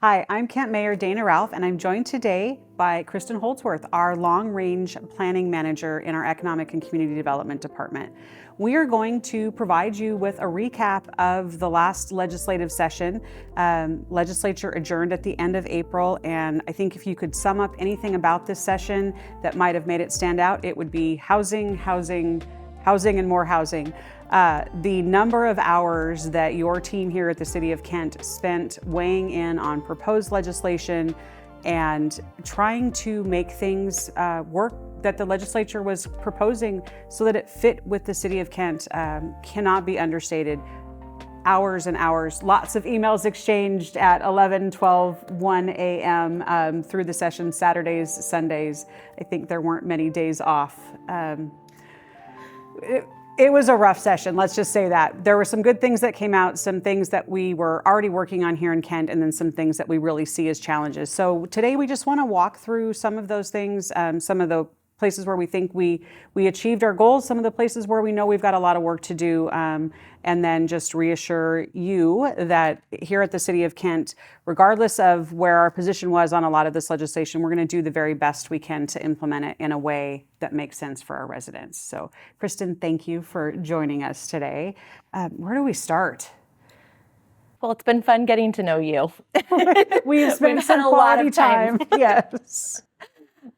Hi, I'm Kent Mayor Dana Ralph, and I'm joined today by Kristen Holdsworth, our long-range planning manager in our Economic and Community Development Department. We are going to provide you with a recap of the last legislative session. Legislature adjourned at the end of April, and I think if you could sum up anything about this session that might have made it stand out, it would be housing, housing, housing, and more housing. The number of hours that your team here at the City of Kent spent weighing in on proposed legislation and trying to make things work that the legislature was proposing so that it fit with the City of Kent cannot be understated. Hours and hours, lots of emails exchanged at 11, 12, 1 a.m. Through the session, Saturdays, Sundays. I think there weren't many days off. It was a rough session, let's just say that. There were some good things that came out, some things that we were already working on here in Kent, and then some things that we really see as challenges. So today we just want to walk through some of those things, some of the places where we think we achieved our goals, some of the places where we know we've got a lot of work to do, and then just reassure you that here at the City of Kent, regardless of where our position was on a lot of this legislation, we're going to do the very best we can to implement it in a way that makes sense for our residents. So, Kristen, thank you for joining us today. Where do we start? Well, it's been fun getting to know you. We've spent some quality time. Yes.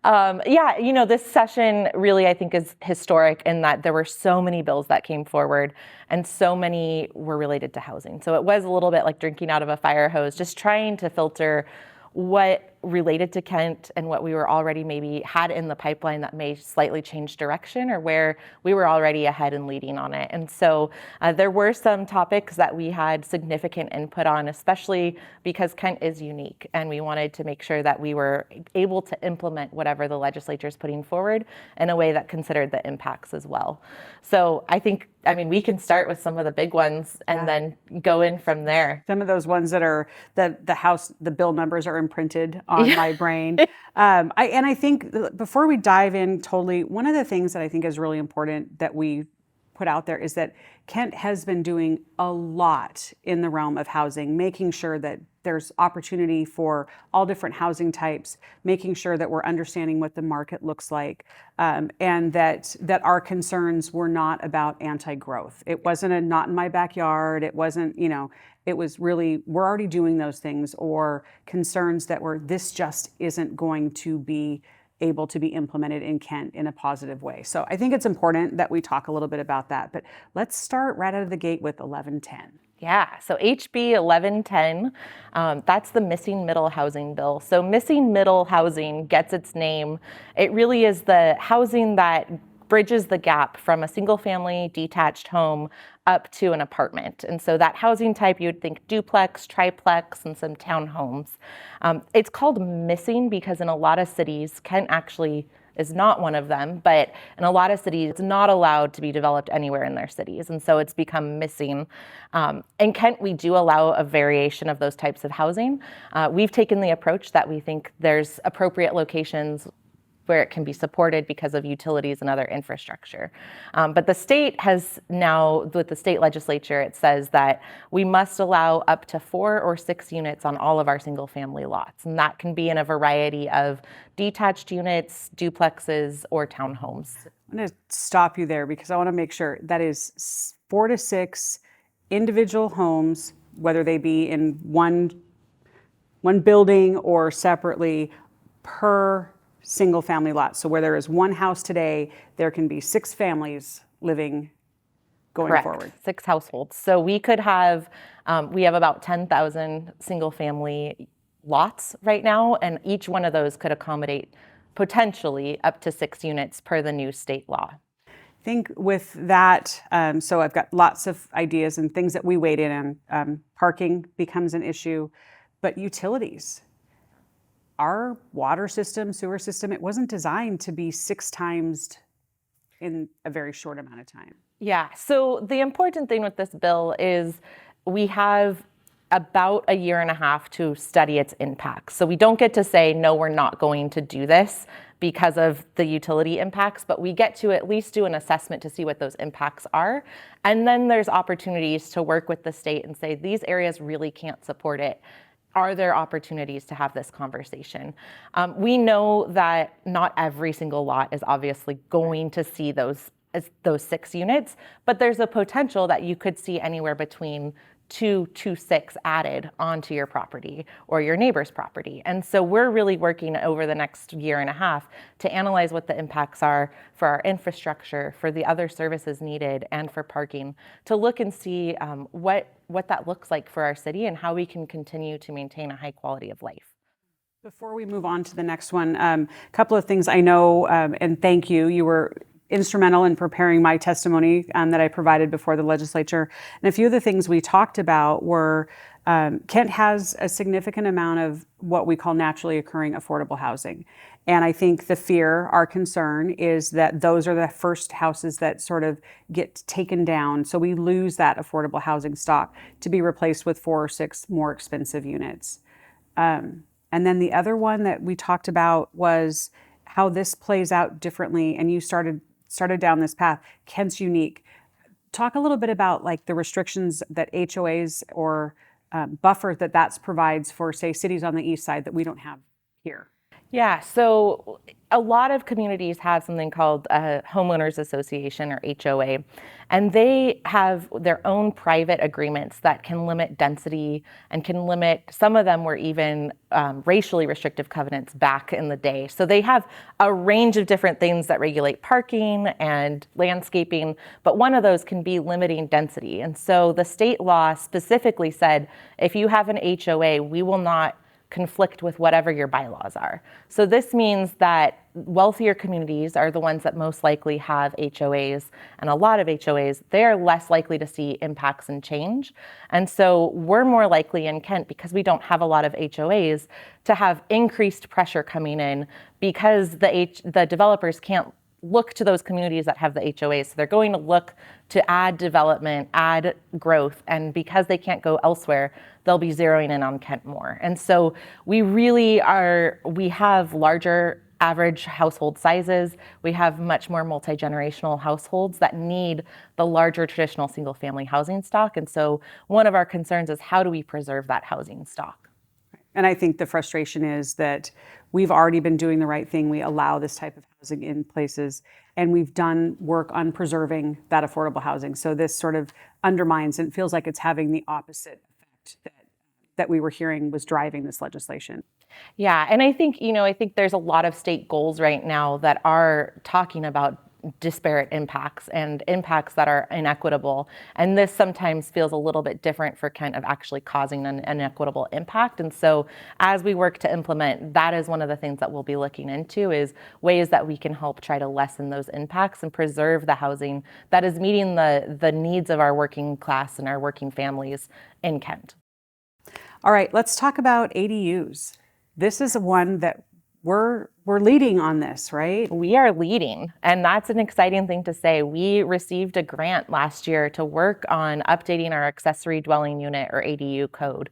This session really, I think, is historic in that there were so many bills that came forward and so many were related to housing. So it was a little bit like drinking out of a fire hose, just trying to filter what related to Kent and what we were already maybe had in the pipeline that may slightly change direction or where we were already ahead and leading on it. And so there were some topics that we had significant input on, especially because Kent is unique and we wanted to make sure that we were able to implement whatever the legislature is putting forward in a way that considered the impacts as well. So we can start with some of the big ones and then go in from there. Some of those ones that are the bill numbers are imprinted on my brain. I think before we dive in totally, one of the things that I think is really important that we put out there is that Kent has been doing a lot in the realm of housing, making sure that there's opportunity for all different housing types, making sure that we're understanding what the market looks like, and that our concerns were not about anti-growth. It wasn't a not in my backyard. It wasn't, it was really, we're already doing those things, or concerns that were, this just isn't going to be able to be implemented in Kent in a positive way. So I think it's important that we talk a little bit about that, but let's start right out of the gate with 1110. Yeah, so HB 1110, that's the missing middle housing bill. So missing middle housing gets its name. It really is the housing that bridges the gap from a single family detached home up to an apartment. And so that housing type, you would think duplex, triplex, and some townhomes. It's called missing because in a lot of cities, Kent actually is not one of them, but in a lot of cities, it's not allowed to be developed anywhere in their cities. And so it's become missing. In Kent, we do allow a variation of those types of housing. We've taken the approach that we think there's appropriate locations where it can be supported because of utilities and other infrastructure. But the state has now, with the state legislature, it says that we must allow up to 4 or 6 units on all of our single family lots. And that can be in a variety of detached units, duplexes, or townhomes. I'm going to stop you there because I want to make sure that is 4 to 6 individual homes, whether they be in one building or separately, per single family lot. So where there is one house today, there can be 6 families living going forward. 6 households. So we could have, we have about 10,000 single family lots right now, and each one of those could accommodate potentially up to 6 units per the new state law. I think with that, so I've got lots of ideas and things that we weighed in on. Parking becomes an issue, but utilities. Our water system, sewer system, it wasn't designed to be 6 times in a very short amount of time. Yeah, so the important thing with this bill is we have about a year and a half to study its impacts. So we don't get to say, no, we're not going to do this because of the utility impacts, but we get to at least do an assessment to see what those impacts are. And then there's opportunities to work with the state and say, these areas really can't support it. are there opportunities to have this conversation? We know that not every single lot is obviously going to see those 6 units, but there's a potential that you could see anywhere between 2 to 6 added onto your property or your neighbor's property. And so we're really working over the next year and a half to analyze what the impacts are for our infrastructure, for the other services needed, and for parking, to look and see what that looks like for our city and how we can continue to maintain a high quality of life. Before we move on to the next one, a couple of things I know, and thank you. You were instrumental in preparing my testimony that I provided before the legislature. And a few of the things we talked about were Kent has a significant amount of what we call naturally occurring affordable housing. And I think the fear, our concern, is that those are the first houses that sort of get taken down. So we lose that affordable housing stock to be replaced with 4 or 6 more expensive units. And then the other one that we talked about was how this plays out differently. And you started down this path. Kent's unique. Talk a little bit about like the restrictions that HOAs or buffer that provides for, say, cities on the east side that we don't have here. Yeah, so a lot of communities have something called a homeowners association, or HOA, and they have their own private agreements that can limit density and can limit, some of them were even racially restrictive covenants back in the day. So they have a range of different things that regulate parking and landscaping, but one of those can be limiting density. And so the state law specifically said, if you have an HOA, we will not conflict with whatever your bylaws are. So this means that wealthier communities are the ones that most likely have HOAs, and a lot of HOAs, they're less likely to see impacts and change. And so we're more likely in Kent, because we don't have a lot of HOAs, to have increased pressure coming in because the developers can't look to those communities that have the HOAs. So they're going to look to add development, add growth, and because they can't go elsewhere, they'll be zeroing in on Kent more. And so we have larger average household sizes. We have much more multi-generational households that need the larger traditional single-family housing stock. And so one of our concerns is, how do we preserve that housing stock? And I think the frustration is that we've already been doing the right thing. We allow this type of housing in places, and we've done work on preserving that affordable housing. So this sort of undermines, and it feels like it's having the opposite effect that we were hearing was driving this legislation. Yeah, and I think there's a lot of state goals right now that are talking about disparate impacts and impacts that are inequitable. And this sometimes feels a little bit different for Kent of actually causing an inequitable impact. And so as we work to implement, that is one of the things that we'll be looking into, is ways that we can help try to lessen those impacts and preserve the housing that is meeting the needs of our working class and our working families in Kent. All right, let's talk about ADUs. This is one that we're leading on this, right? We are leading, and that's an exciting thing to say. We received a grant last year to work on updating our accessory dwelling unit, or ADU code.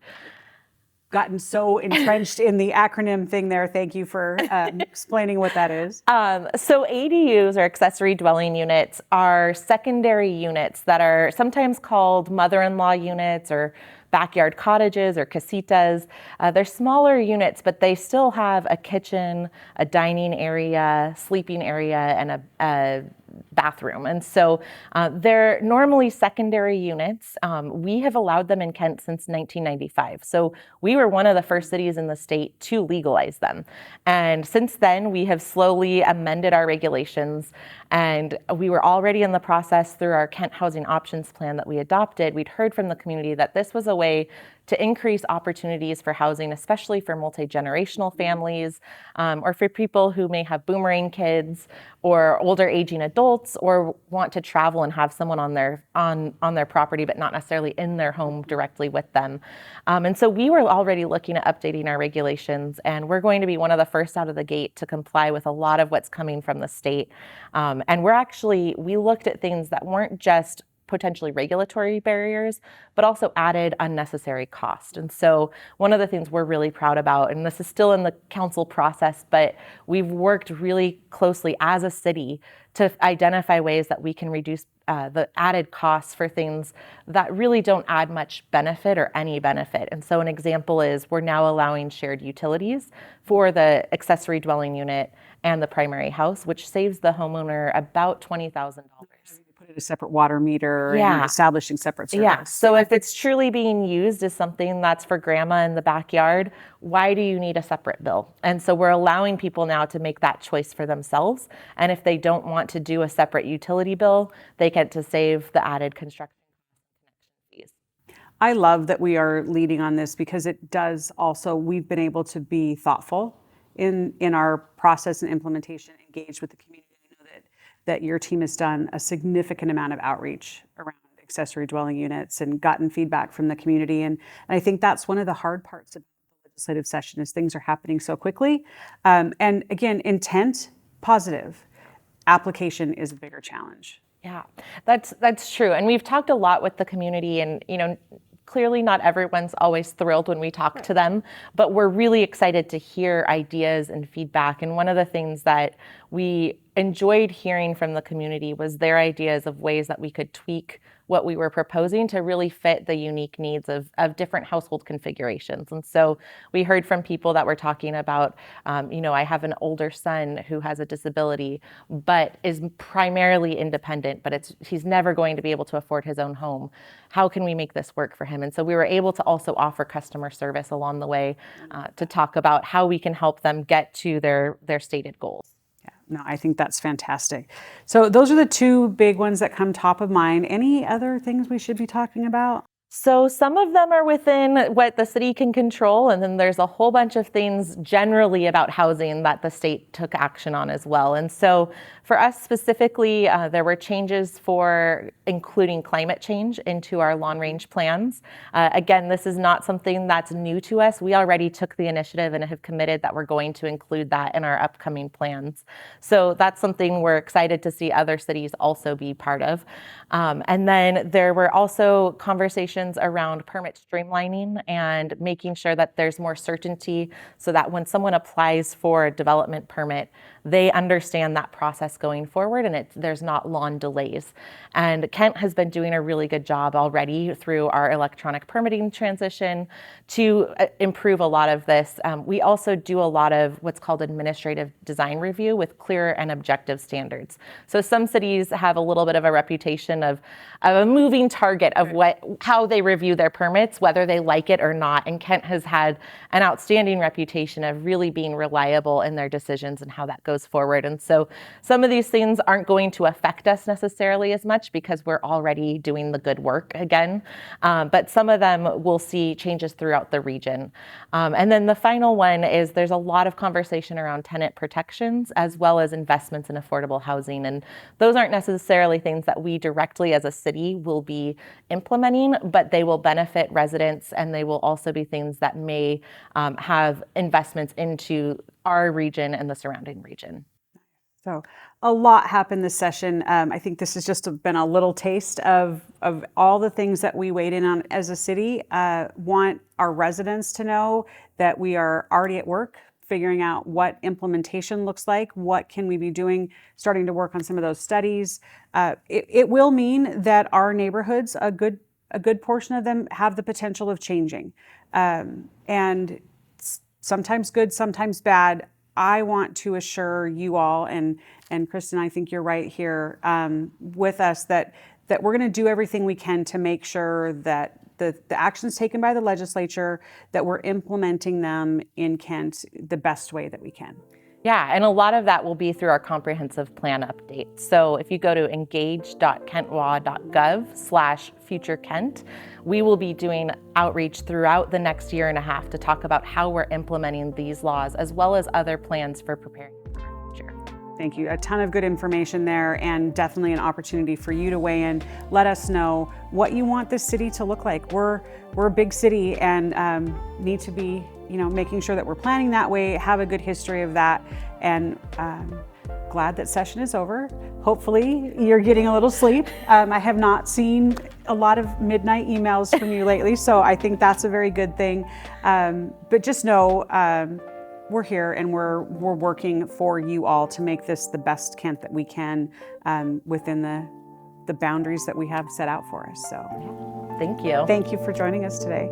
Gotten so entrenched in the acronym thing there. Thank you for explaining what that is. So ADUs, or accessory dwelling units, are secondary units that are sometimes called mother-in-law units or backyard cottages or casitas. They're smaller units, but they still have a kitchen, a dining area, sleeping area, and a bathroom. And so they're normally secondary units. We have allowed them in Kent since 1995. So we were one of the first cities in the state to legalize them. And since then, we have slowly amended our regulations. And we were already in the process through our Kent Housing Options Plan that we adopted. We'd heard from the community that this was a way to increase opportunities for housing, especially for multi-generational families, or for people who may have boomerang kids or older aging adults, or want to travel and have someone on their property, but not necessarily in their home directly with them. And so we were already looking at updating our regulations, and we're going to be one of the first out of the gate to comply with a lot of what's coming from the state. And we looked at things that weren't just potentially regulatory barriers, but also added unnecessary cost. And so one of the things we're really proud about, and this is still in the council process, but we've worked really closely as a city to identify ways that we can reduce the added costs for things that really don't add much benefit or any benefit. And so an example is we're now allowing shared utilities for the accessory dwelling unit and the primary house, which saves the homeowner about $20,000. Put in a separate water meter and Yeah. establishing separate service. Yeah. So if it's truly being used as something that's for grandma in the backyard, why do you need a separate bill? And so we're allowing people now to make that choice for themselves. And if they don't want to do a separate utility bill, they get to save the added construction fees. I love that we are leading on this because it does also, we've been able to be thoughtful in our process and implementation, engaged with the community. I know that your team has done a significant amount of outreach around accessory dwelling units and gotten feedback from the community. And I think that's one of the hard parts of the legislative session is things are happening so quickly. And again, intent, positive. Application is a bigger challenge. Yeah, that's true. And we've talked a lot with the community, and clearly not everyone's always thrilled when we talk to them, but we're really excited to hear ideas and feedback. And one of the things that we enjoyed hearing from the community was their ideas of ways that we could tweak what we were proposing to really fit the unique needs of different household configurations. And so we heard from people that were talking about, I have an older son who has a disability, but is primarily independent, but he's never going to be able to afford his own home. How can we make this work for him? And so we were able to also offer customer service along the way to talk about how we can help them get to their stated goals. No, I think that's fantastic. So those are the two big ones that come top of mind. Any other things we should be talking about? So some of them are within what the city can control, and then there's a whole bunch of things generally about housing that the state took action on as well. And so for us specifically, there were changes for including climate change into our long-range plans. Again, this is not something that's new to us. We already took the initiative and have committed that we're going to include that in our upcoming plans. So that's something we're excited to see other cities also be part of. And then there were also conversations around permit streamlining and making sure that there's more certainty so that when someone applies for a development permit, they understand that process going forward and there's not long delays. And Kent has been doing a really good job already through our electronic permitting transition to improve a lot of this. We also do a lot of what's called administrative design review with clear and objective standards. So some cities have a little bit of a reputation of a moving target of how they review their permits, whether they like it or not. And Kent has had an outstanding reputation of really being reliable in their decisions and how that goes forward. And so some of these things aren't going to affect us necessarily as much because we're already doing the good work again. But some of them will see changes throughout the region. And then the final one is there's a lot of conversation around tenant protections as well as investments in affordable housing. And those aren't necessarily things that we directly as a city will be implementing, but they will benefit residents, and they will also be things that may have investments into our region and the surrounding region. So a lot happened this session. I think this has just been a little taste of all the things that we weighed in on as a city. Want our residents to know that we are already at work figuring out what implementation looks like, what can we be doing, starting to work on some of those studies. It will mean that our neighborhoods, a good portion of them, have the potential of changing. And sometimes good, sometimes bad. I want to assure you all, and Kristen, I think you're right here with us, that we're going to do everything we can to make sure that the actions taken by the legislature, that we're implementing them in Kent the best way that we can. Yeah, and a lot of that will be through our comprehensive plan update. So if you go to engage.kentwa.gov/futurekent, we will be doing outreach throughout the next year and a half to talk about how we're implementing these laws, as well as other plans for preparing for our future. Thank you. A ton of good information there, and definitely an opportunity for you to weigh in. Let us know what you want this city to look like. We're a big city and need to be making sure that we're planning that way, have a good history of that, and glad that session is over. Hopefully you're getting a little sleep. I have not seen a lot of midnight emails from you lately, so I think that's a very good thing. But just know we're here and we're working for you all to make this the best Kent that we can within the the boundaries that we have set out for us. So Thank you. thank you for joining us today.